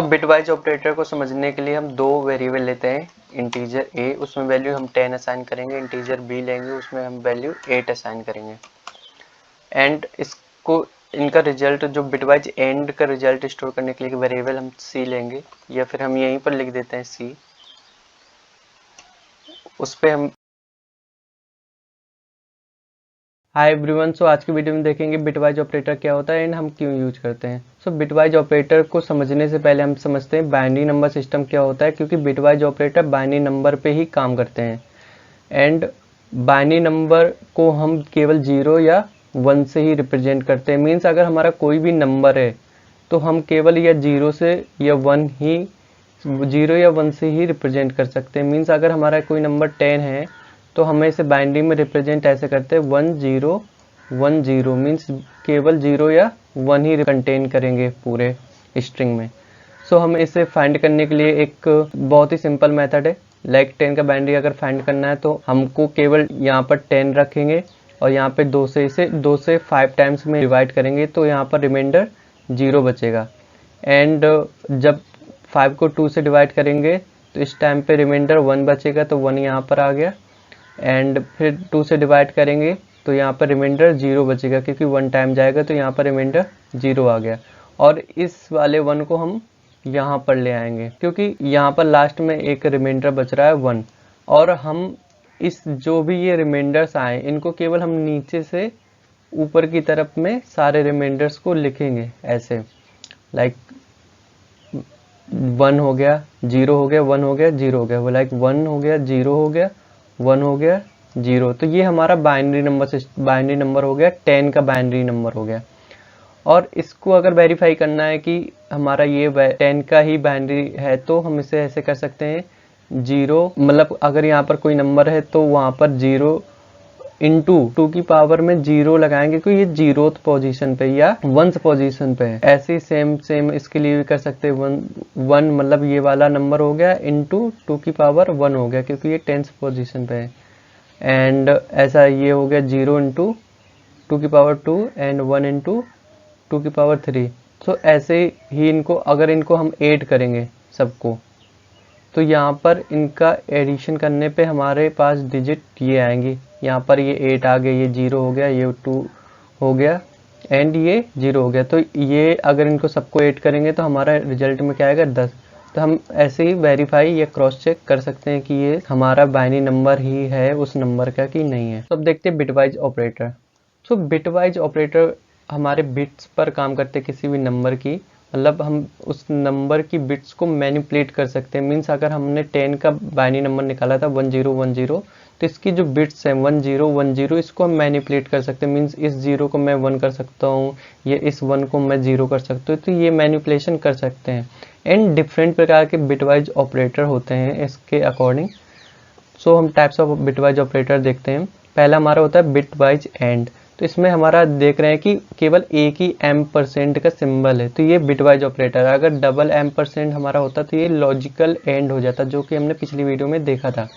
Bitwise operator को समझने के लिए हम दो वेरिएबल लेते हैं, इंटीजर a, उसमें वैल्यू हम 10 असाइन करेंगे, इंटीजर b लेंगे, उसमें हम वैल्यू 8 असाइन करेंगे। एंड इसको इनका रिजल्ट जो बिटवाइज एंड का रिजल्ट स्टोर करने के लिए वेरिएबल हम c लेंगे, या फिर हम यहीं पर लिख देते हैं c, उस पर हम हाय एवरीवन। आज की वीडियो में देखेंगे बिटवाइज ऑपरेटर क्या होता है एंड हम क्यों यूज करते हैं। बिटवाइज ऑपरेटर को समझने से पहले हम समझते हैं बाइनरी नंबर सिस्टम क्या होता है, क्योंकि बिटवाइज ऑपरेटर बाइनरी नंबर पे ही काम करते हैं। एंड बाइनरी नंबर को हम केवल 0 या 1 से ही रिप्रेजेंट करते हैं। मीन्स अगर हमारा कोई भी नंबर है तो हम केवल या 0 से या 1 ही 0 या 1 से ही रिप्रेजेंट कर सकते हैं। मीन्स अगर हमारा कोई नंबर 10 है तो हमें इसे बाइनरी में रिप्रेजेंट ऐसे करते हैं 1 0 1 0, मीन्स केवल 0 या 1 ही कंटेन करेंगे पूरे स्ट्रिंग में। हमें इसे फाइंड करने के लिए एक बहुत ही सिंपल मेथड है। लाइक 10 का बाइनरी अगर फाइंड करना है तो हमको केवल यहाँ पर 10 रखेंगे और यहाँ पे 2 से 5 टाइम्स में डिवाइड करेंगे, तो यहाँ पर रिमाइंडर 0 बचेगा। एंड जब 5 को 2 से डिवाइड करेंगे तो इस टाइम पे रिमाइंडर 1 बचेगा, तो 1 यहाँ पर आ गया। एंड फिर 2 से डिवाइड करेंगे तो यहाँ पर रिमाइंडर 0 बचेगा, क्योंकि 1 टाइम जाएगा तो यहाँ पर रिमाइंडर 0 आ गया। और इस वाले 1 को हम यहाँ पर ले आएंगे, क्योंकि यहाँ पर लास्ट में एक रिमाइंडर बच रहा है 1। और हम इस जो भी ये रिमाइंडर्स आए इनको केवल हम नीचे से ऊपर की तरफ में सारे रिमाइंडर्स को लिखेंगे ऐसे। लाइक 1 हो गया, 0 हो गया, 1 हो गया, 0 हो गया, वो लाइक 1 हो गया, 0 हो गया, 1 हो गया, 0। तो ये हमारा बाइनरी नंबर हो गया, 10 का बाइनरी नंबर हो गया। और इसको अगर वेरीफाई करना है कि हमारा ये 10 का ही बाइनरी है तो हम इसे ऐसे कर सकते हैं 0, मतलब अगर यहाँ पर कोई नंबर है तो वहाँ पर 0 इंटू 2 की पावर में 0 लगाएंगे, क्योंकि ये 0th पोजीशन पे या 1th पोजीशन पे है। ऐसे ही सेम इसके लिए भी कर सकते हैं 1 मतलब ये वाला नंबर हो गया इंटू 2 की पावर 1 हो गया, क्योंकि ये 10th पोजीशन पे है। एंड ऐसा ये हो गया 0 इंटू 2 की पावर 2 एंड 1 इंटू 2 की पावर 3। तो ऐसे ही इनको अगर इनको हम ऐड करेंगे सबको, तो यहाँ पर इनका एडिशन करने पे हमारे पास डिजिट ये आएंगी। यहाँ पर ये 8 आ गया, ये 0 हो गया, ये 2 हो गया एंड ये 0 हो गया। तो ये अगर इनको सबको ऐड करेंगे तो हमारा रिजल्ट में क्या आएगा 10। तो हम ऐसे ही वेरीफाई या क्रॉस चेक कर सकते हैं कि ये हमारा बाइनरी नंबर ही है उस नंबर का कि नहीं है। तो अब देखते हैं बिटवाइज ऑपरेटर। बिटवाइज ऑपरेटर हमारे बिट्स पर काम करते हैं किसी भी नंबर की, मतलब हम उस नंबर की बिट्स को मैनिपुलेट कर सकते हैं। मीन्स अगर हमने 10 का बाइनरी नंबर निकाला था 1010, तो इसकी जो बिट्स हैं 1010, इसको हम मैनिपुलेट कर सकते हैं। मीन्स इस 0 को मैं 1 कर सकता हूँ, या इस 1 को मैं 0 कर सकता हूँ, तो ये मैनिपुलेशन कर सकते हैं। एंड डिफरेंट प्रकार के बिटवाइज ऑपरेटर होते हैं इसके अकॉर्डिंग। हम टाइप्स ऑफ बिटवाइज ऑपरेटर देखते हैं। पहला हमारा होता है बिटवाइज एंड। तो इसमें हमारा देख रहे हैं कि केवल एक ही M% का सिंबल है, तो ये बिटवाइज ऑपरेटर। अगर डबल M% हमारा होता तो ये लॉजिकल एंड हो जाता, जो कि हमने पिछली वीडियो में देखा था।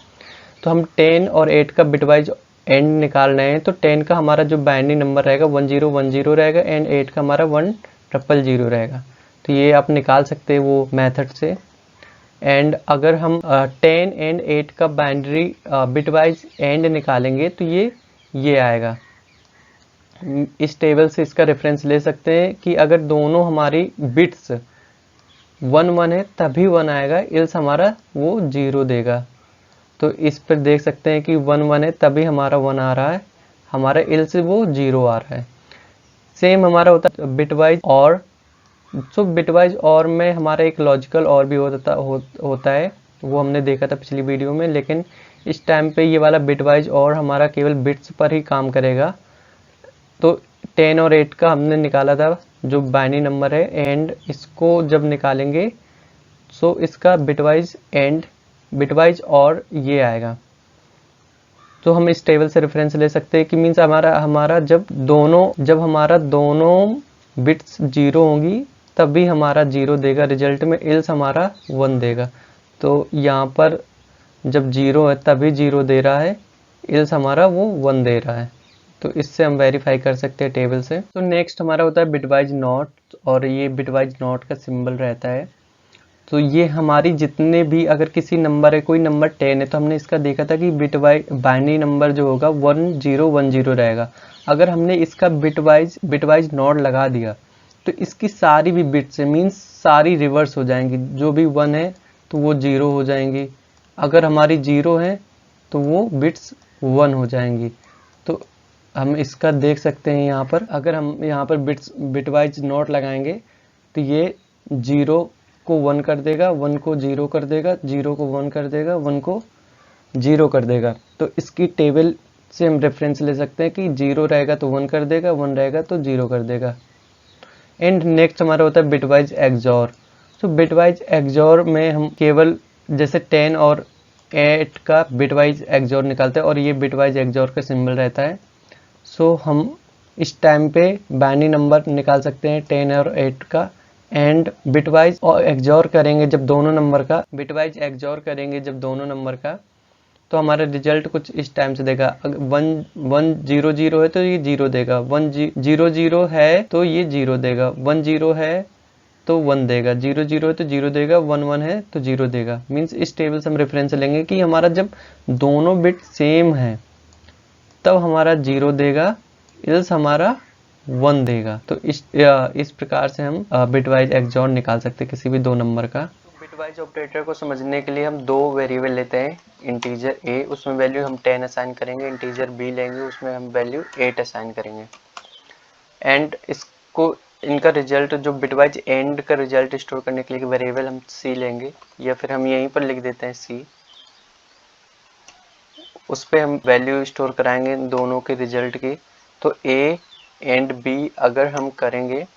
तो हम 10 और 8 का बिटवाइज एंड निकाल रहे हैं, तो 10 का हमारा जो बाइनरी नंबर रहेगा 1010 रहेगा एंड 8 का हमारा 1000 रहेगा। तो ये आप निकाल सकते हैं वो मेथड से। एंड अगर हम 10 एंड 8 का बाइनरी बिटवाइज एंड निकालेंगे तो ये आएगा। इस टेबल से इसका रेफरेंस ले सकते हैं कि अगर दोनों हमारी बिट्स 1 1 है तभी 1 आएगा, इल्स हमारा वो 0 देगा। तो इस पर देख सकते हैं कि 1 1 है तभी हमारा 1 आ रहा है, हमारा इल्स वो 0 आ रहा है। सेम हमारा होता है बिटवाइज और। बिटवाइज और में हमारा एक लॉजिकल और भी होता है, वो हमने देखा था पिछली वीडियो में। लेकिन इस टाइम पे ये वाला बिटवाइज और हमारा केवल बिट्स पर ही काम करेगा। तो 10 और 8 का हमने निकाला था जो बाइनरी नंबर है, एंड इसको जब निकालेंगे इसका बिटवाइज और ये आएगा। तो हम इस टेबल से रेफरेंस ले सकते हैं कि मीन्स हमारा जब हमारा दोनों बिट्स 0 होंगी तभी हमारा 0 देगा रिजल्ट में, इल्स हमारा 1 देगा। तो यहाँ पर जब 0 है तभी 0 दे रहा है, इल्स हमारा वो 1 दे रहा है। तो इससे हम वेरीफाई कर सकते हैं टेबल से। तो नेक्स्ट हमारा होता है बिटवाइज नॉट, और ये बिटवाइज नॉट का सिंबल रहता है। तो ये हमारी जितने भी, अगर किसी नंबर है, कोई नंबर 10 है, तो हमने इसका देखा था कि बिट वाइज बाइनरी नंबर जो होगा 1010 रहेगा। अगर हमने इसका बिट वाइज नॉट लगा दिया तो इसकी सारी भी बिट्स मीन्स सारी रिवर्स हो जाएंगी। जो भी 1 है तो वो 0 हो जाएंगी, अगर हमारी 0 है तो वो बिट्स 1 हो जाएंगी। तो हम इसका देख सकते हैं यहाँ पर, अगर हम यहाँ पर बिट वाइज नॉट लगाएंगे तो ये 0 को 1 कर देगा, 1 को 0 कर देगा, 0 को 1 कर देगा, 1 को 0 कर देगा। तो इसकी टेबल से हम रेफरेंस ले सकते हैं कि 0 रहेगा तो 1 कर देगा, 1 रहेगा तो 0 कर देगा। एंड नेक्स्ट हमारा होता है बिटवाइज एक्सऑर। तो बिटवाइज एक्सऑर में हम केवल जैसे 10 और 8 का बिटवाइज एक्सऑर निकालते हैं और ये बिटवाइज एक्सऑर का सिंबल रहता है। सो हम इस टाइम पे बाइनरी नंबर निकाल सकते हैं 10 और 8 का, एंड बिटवाइज एक्सऑर करेंगे जब दोनों नंबर का, बिटवाइज एक्सऑर करेंगे जब दोनों नंबर का, तो हमारा रिजल्ट कुछ इस टाइम से देगा। अगर 1 1 0 0 है तो ये 0 देगा, 1 0 0 है तो ये 0 देगा, 1 0 है तो 1 देगा, 0 0 है तो 0 देगा, 1 1 है तो 0 देगा। मीन्स इस टेबल से हम रेफरेंस लेंगे कि हमारा जब दोनों बिट सेम है तब हमारा 0 देगा, इल्स हमारा 1 देगा। तो इस प्रकार से हम बिटवाइज एक्सऑर निकाल सकते हैं किसी भी दो नंबर का। बिटवाइज ऑपरेटर को समझने के लिए हम दो वेरिएबल लेते हैं, इंटीजर a, उसमें वैल्यू हम 10 असाइन करेंगे, इंटीजर b लेंगे, उसमें हम वैल्यू 8 असाइन करेंगे। एंड इसको इनका रिजल्ट जो बिटवाइज एंड का रिजल्ट स्टोर करने के लिए वेरिएबल हम c लेंगे, या फिर हम यहीं पर लिख देते हैं c, उस पर हम वैल्यू स्टोर कराएंगे इन दोनों के रिजल्ट की। तो a एंड b अगर हम करेंगे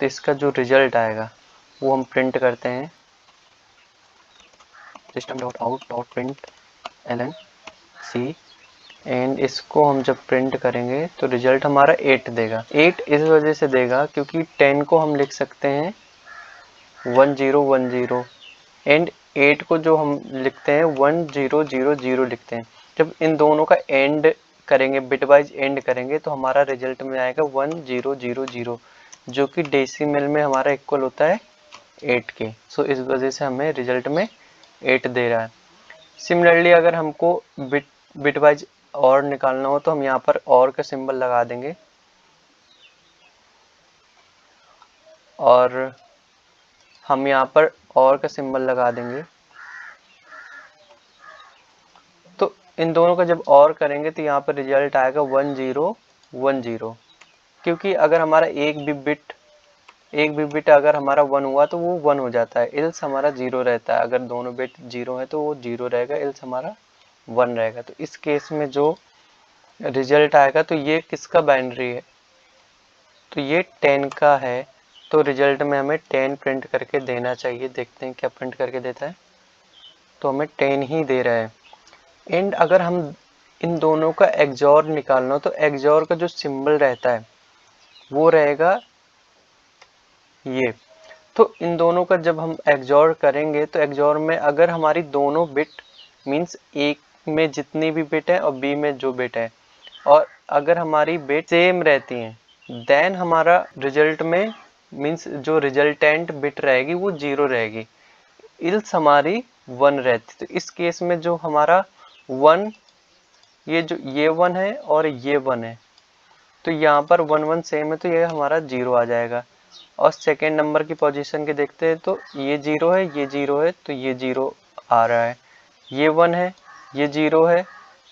तो इसका जो रिजल्ट आएगा वो हम प्रिंट करते हैं system.out.println c, एंड इसको हम जब प्रिंट करेंगे तो रिजल्ट हमारा 8 देगा। 8 इस वजह से देगा क्योंकि 10 को हम लिख सकते हैं 1 0 1 0, एंड 8 को जो हम लिखते हैं 1 0 0 0 लिखते हैं। जब इन दोनों का एंड करेंगे, बिटवाइज एंड करेंगे, तो हमारा रिजल्ट में आएगा 1 0 0 0, जो कि डेसिमल में हमारा इक्वल होता है 8 के। सो इस वजह से हमें रिजल्ट में 8 दे रहा है। सिमिलरली अगर हमको बिटवाइज और निकालना हो तो हम यहाँ पर और का सिंबल लगा देंगे और हम यहाँ पर और का सिंबल लगा देंगे। तो इन दोनों का जब और करेंगे तो यहाँ पर रिजल्ट आएगा 1 0 1 0, क्योंकि अगर हमारा एक भी बिट अगर हमारा 1 हुआ तो वो 1 हो जाता है, इल्स हमारा 0 रहता है। अगर दोनों बिट 0 है तो वो 0 रहेगा, इल्स हमारा 1 रहेगा। तो इस केस में जो रिजल्ट आएगा तो ये किसका बाइनरी है, तो ये 10 का है। तो रिजल्ट में हमें 10 प्रिंट करके देना चाहिए। देखते हैं क्या प्रिंट करके देता है, तो हमें 10 ही दे रहा है। एंड अगर हम इन दोनों का एक्सऑर निकालना हो तो एक्सऑर का जो सिंबल रहता है वो रहेगा ये। तो इन दोनों का जब हम एक्सऑर करेंगे तो एक्सऑर में अगर हमारी दोनों बिट मींस एक में जितनी भी बिट है और बी में जो बिट है, और अगर हमारी बिट सेम रहती हैं, देन हमारा रिजल्ट में मींस जो रिजल्टेंट बिट रहेगी वो 0 रहेगी, इल्स हमारी 1 रहती। तो इस केस में जो हमारा 1, ये 1 है और ये 1 है, तो यहाँ पर 1 1 सेम है तो ये हमारा 0 आ जाएगा। और सेकेंड नंबर की पोजीशन के देखते हैं तो ये 0 है, ये 0 है, तो ये 0 आ रहा है, ये 1 है, ये 0 है।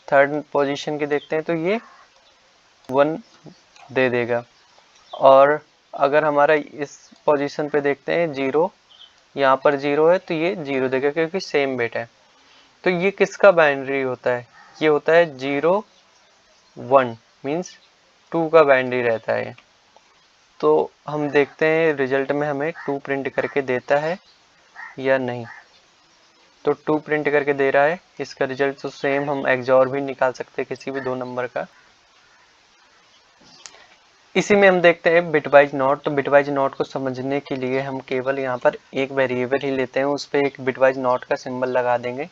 थर्ड पोजीशन के देखते हैं तो ये 1 दे देगा। और अगर हमारा इस पोजीशन पे देखते हैं 0, यहाँ पर 0 है तो ये 0 देगा क्योंकि सेम बिट है। तो ये किसका बाइनरी होता है, ये होता है 0 1 मीन्स 2 का बाइनरी रहता है। तो हम देखते हैं रिजल्ट में हमें 2 प्रिंट करके देता है या नहीं। तो 2 प्रिंट करके दे रहा है। इसका रिजल्ट तो सेम हम एक्सऑर भी निकाल सकते हैं किसी भी दो नंबर का। इसी में हम देखते हैं बिटवाइज नॉट। तो बिटवाइज नॉट को समझने के लिए हम केवल यहाँ पर एक वेरिएबल ही लेते हैं, उस पर एक बिटवाइज नॉट का सिंबल लगा देंगे।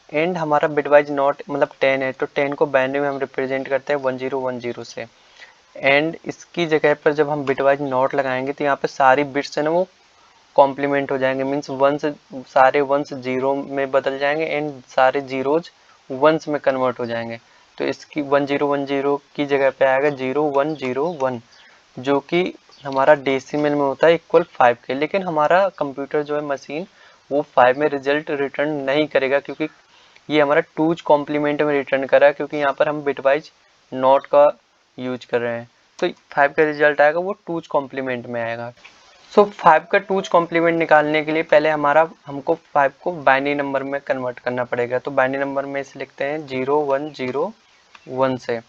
एंड हमारा बिटवाइज नॉट मतलब 10 है, तो 10 को बाइनरी में हम रिप्रेजेंट करते हैं 1 0 1 0 से। एंड इसकी जगह पर जब हम बिटवाइज नॉट लगाएंगे तो यहाँ पे सारी बिट्स है ना वो कॉम्प्लीमेंट हो जाएंगे, मीन्स वंस सारे वंस जीरो में बदल जाएंगे एंड सारे जीरोज वंस में कन्वर्ट हो जाएंगे। तो इसकी 1010 की जगह पे आएगा 0101, जो कि हमारा डेसिमल में होता है इक्वल 5 के। लेकिन हमारा कंप्यूटर जो है मशीन वो 5 में रिजल्ट रिटर्न नहीं करेगा, क्योंकि ये हमारा टूज कॉम्प्लीमेंट में रिटर्न कर रहा है, क्योंकि यहाँ पर हम बिटवाइज नॉट का यूज कर रहे हैं। तो 5 का रिजल्ट आएगा वो टूज कॉम्प्लीमेंट में आएगा। सो 5 का टूज कॉम्प्लीमेंट निकालने के लिए पहले हमको 5 को बाइनरी नंबर में कन्वर्ट करना पड़ेगा। तो बाइनरी नंबर में इसे लिखते हैं 0101 से,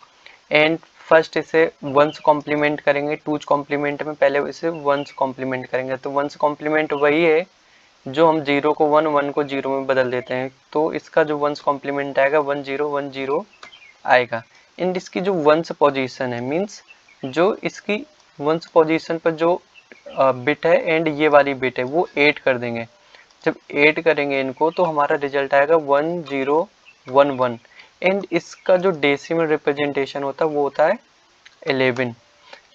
एंड फर्स्ट इसे वंस कॉम्प्लीमेंट करेंगे। टूज कॉम्प्लीमेंट में पहले इसे वंस कॉम्प्लीमेंट करेंगे। तो वंस कॉम्प्लीमेंट वही है जो हम 0 को 1, 1 को 0 में बदल देते हैं। तो इसका जो वंस कॉम्प्लीमेंट आएगा 1010 आएगा। एंड इसकी जो वंस पोजीशन है, मीन्स जो इसकी वंस पोजीशन पर जो बिट है एंड ये वाली बिट है वो 8 कर देंगे। जब 8 करेंगे इनको तो हमारा रिजल्ट आएगा 1011। एंड इसका जो डेसिमल रिप्रेजेंटेशन होता है वो होता है 11।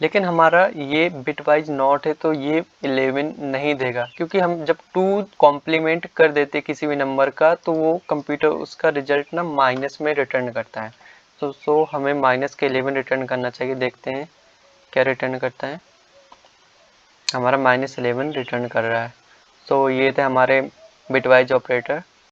लेकिन हमारा ये बिट वाइज नॉट है तो ये 11 नहीं देगा, क्योंकि हम जब 2 कॉम्प्लीमेंट कर देते किसी भी नंबर का तो वो कंप्यूटर उसका रिजल्ट ना माइनस में रिटर्न करता है। तो हमें माइनस के 11 रिटर्न करना चाहिए। देखते हैं क्या रिटर्न करता है। हमारा -11 रिटर्न कर रहा है। तो ये थे हमारे बिटवाइज ऑपरेटर।